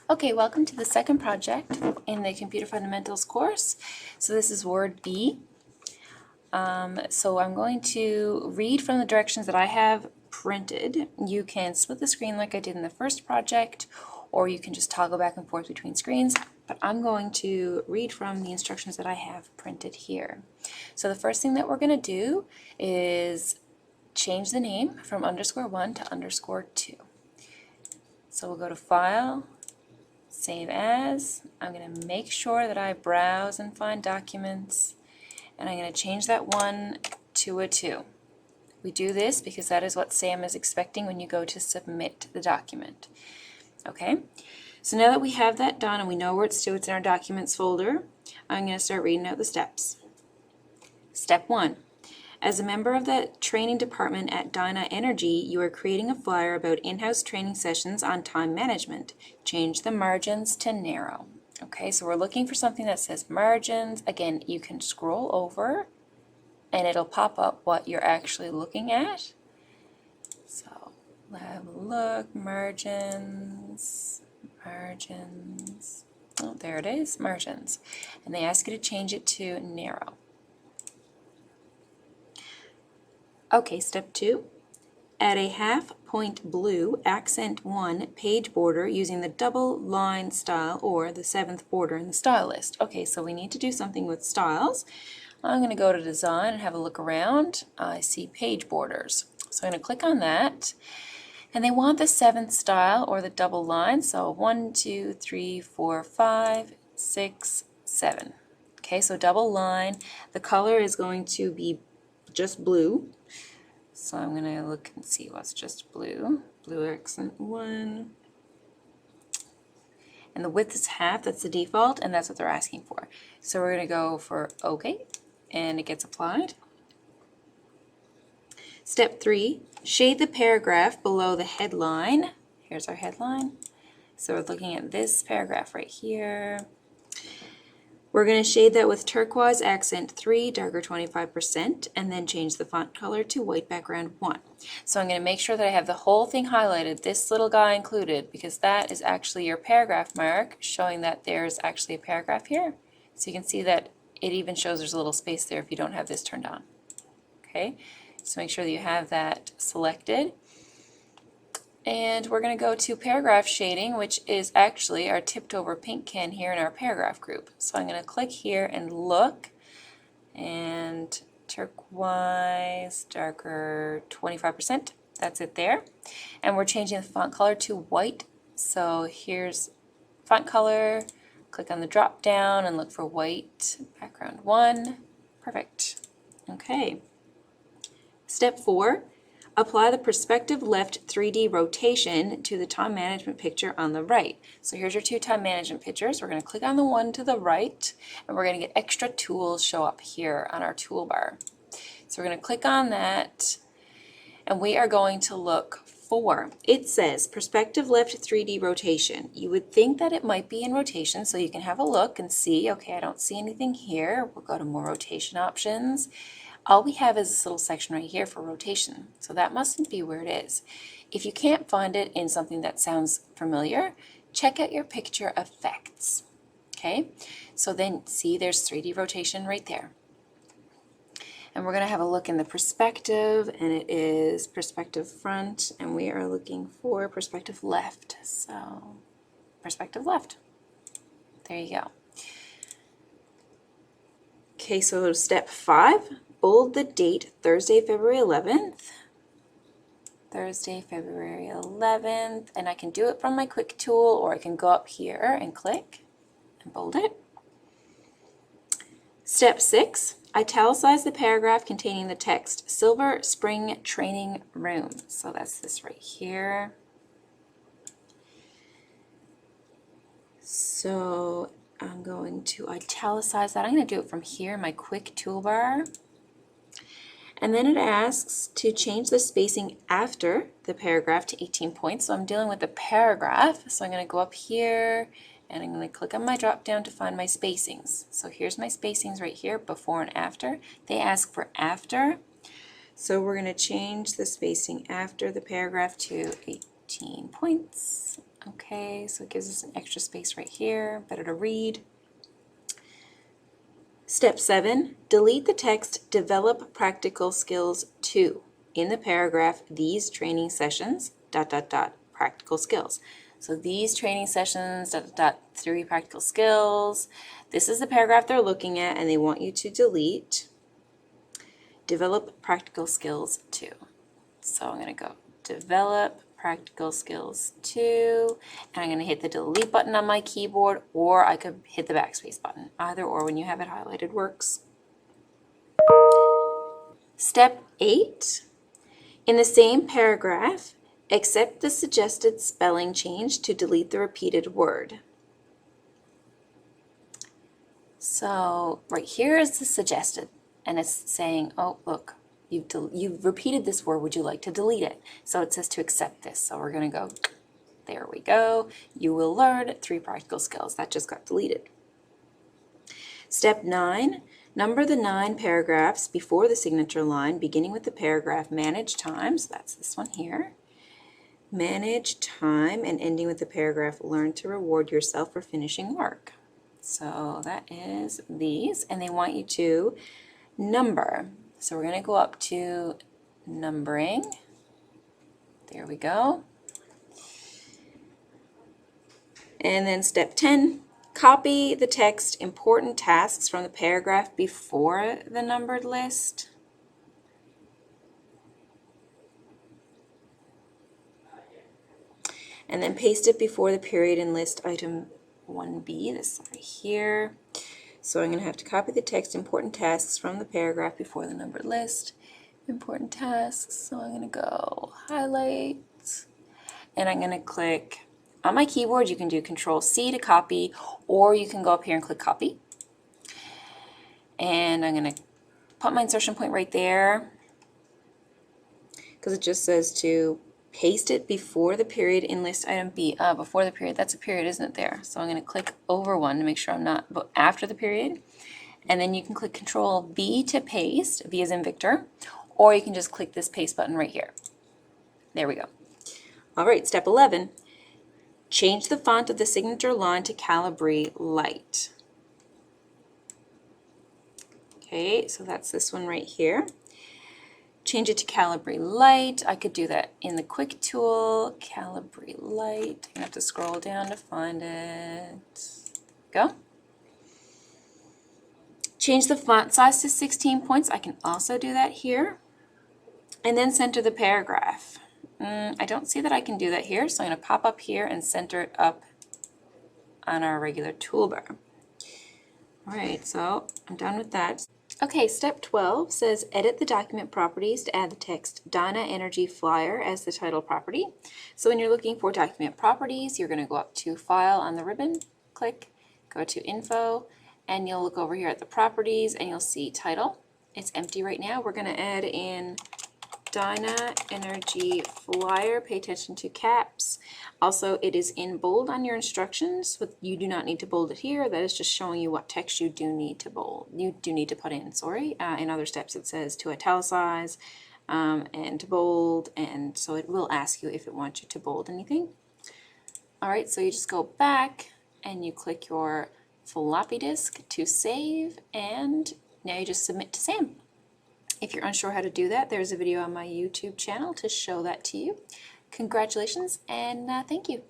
Okay, welcome to the second project in the Computer Fundamentals course. So this is Word B. So I'm going to read from the directions that I have printed. You can split the screen like I did in the first project, or you can just toggle back and forth between screens, but I'm going to read from the instructions that I have printed here. So the first thing that we're going to do is change the name from _1 to _2. So we'll go to File, Save As. I'm going to make sure that I browse and find documents, and I'm going to change that 1 to a 2. We do this because that is what Sam is expecting when you go to submit the document. Okay, so now that we have that done and we know where it's to, it's in our Documents folder, I'm going to start reading out the steps. Step 1. As a member of the training department at Dyna Energy, you are creating a flyer about in-house training sessions on time management. Change the margins to narrow. Okay, so we're looking for something that says margins. Again, you can scroll over and it'll pop up what you're actually looking at. So let's have a look. Margins. Oh, there it is, margins. And they ask you to change it to narrow. Okay, step 2. Add a half-point blue accent 1 page border using the double line style or the 7th border in the style list. Okay, so we need to do something with styles. I'm going to go to Design and have a look around. I see page borders. So I'm going to click on that. And they want the 7th style or the double line. So 1, 2, 3, 4, 5, 6, 7. Okay, so double line. The color is going to be just blue. So I'm going to look and see what's just blue. Blue accent 1. And the width is half, that's the default, and that's what they're asking for. So we're going to go for OK, and it gets applied. Step 3, shade the paragraph below the headline. Here's our headline. So we're looking at this paragraph right here. We're going to shade that with turquoise accent 3, darker 25%, and then change the font color to white background 1. So I'm going to make sure that I have the whole thing highlighted, this little guy included, because that is actually your paragraph mark, showing that there's actually a paragraph here. So you can see that it even shows there's a little space there if you don't have this turned on. Okay, so make sure that you have that selected. And we're going to go to paragraph shading, which is actually our tipped over pink can here in our paragraph group. So I'm going to click here and look, and turquoise, darker 25%, that's it there. And we're changing the font color to white. So here's font color, click on the drop down and look for white, background 1, perfect. Okay. Step 4. Apply the perspective left 3D rotation to the time management picture on the right. So here's your 2 time management pictures. We're going to click on the one to the right, and we're going to get extra tools show up here on our toolbar. So we're going to click on that, and we are going to look for, it says perspective left 3D rotation. You would think that it might be in rotation, so you can have a look and see, okay, I don't see anything here. We'll go to more rotation options. All we have is this little section right here for rotation, so that mustn't be where it is. If you can't find it in something that sounds familiar, check out your picture effects. Okay, so then see there's 3D rotation right there. And we're going to have a look in the perspective, and it is perspective front, and we are looking for perspective left. So perspective left. There you go. Okay, so step 5. Bold the date Thursday, February 11th. Thursday, February 11th. And I can do it from my quick tool, or I can go up here and click and bold it. Step 6. Italicize the paragraph containing the text Silver Spring Training Room. So that's this right here. So I'm going to italicize that. I'm going to do it from here, my quick toolbar. And then it asks to change the spacing after the paragraph to 18 points. So I'm dealing with the paragraph. So I'm going to go up here and I'm going to click on my drop down to find my spacings. So here's my spacings right here, before and after. They ask for after. So we're going to change the spacing after the paragraph to 18 points. Okay, so it gives us an extra space right here, better to read. Step 7, delete the text, develop practical skills 2. In the paragraph, these training sessions, ... practical skills. So these training sessions, ... 3 practical skills. This is the paragraph they're looking at, and they want you to delete, develop practical skills 2. So I'm going to go develop practical skills 2, and I'm going to hit the delete button on my keyboard, or I could hit the backspace button. Either or, when you have it highlighted, works. Step 8, in the same paragraph, accept the suggested spelling change to delete the repeated word. So right here is the suggested, and it's saying, oh, look, you've repeated this word, would you like to delete it? So it says to accept this. So we're going to go, there we go. You will learn 3 practical skills. That just got deleted. Step 9, number the 9 paragraphs before the signature line, beginning with the paragraph manage time. So that's this one here. Manage time, and ending with the paragraph learn to reward yourself for finishing work. So that is these, and they want you to number. So we're going to go up to numbering. There we go. And then step 10, copy the text important tasks from the paragraph before the numbered list. And then paste it before the period and list item 1B, this right here. So I'm going to have to copy the text important tasks from the paragraph before the numbered list. Important tasks, so I'm going to go highlight, and I'm going to click, on my keyboard you can do Control-C to copy, or you can go up here and click copy. And I'm going to put my insertion point right there, because it just says to paste it before the period in list item B. Before the period, that's a period, isn't it there? So I'm going to click over one to make sure I'm not after the period. And then you can click Control-V to paste, V as in Victor, or you can just click this paste button right here. There we go. All right, step 11, change the font of the signature line to Calibri Light. Okay, so that's this one right here. Change it to Calibri Light. I could do that in the quick tool, Calibri Light. I have to scroll down to find it. Go. Change the font size to 16 points. I can also do that here. And then center the paragraph. I don't see that I can do that here, so I'm going to pop up here and center it up on our regular toolbar. All right, so I'm done with that. Okay, step 12 says edit the document properties to add the text Dyna Energy Flyer as the title property. So when you're looking for document properties, you're going to go up to File on the ribbon, click, go to Info, and you'll look over here at the properties and you'll see title. It's empty right now. We're going to add in Dyna Energy Flyer. Pay attention to caps. Also, it is in bold on your instructions, but you do not need to bold it here. That is just showing you what text you do need to bold. You do need to put in, sorry. In other steps it says to italicize and to bold, and so it will ask you if it wants you to bold anything. All right, so you just go back and you click your floppy disk to save, and now you just submit to SAM. If you're unsure how to do that, there's a video on my YouTube channel to show that to you. Congratulations, and thank you.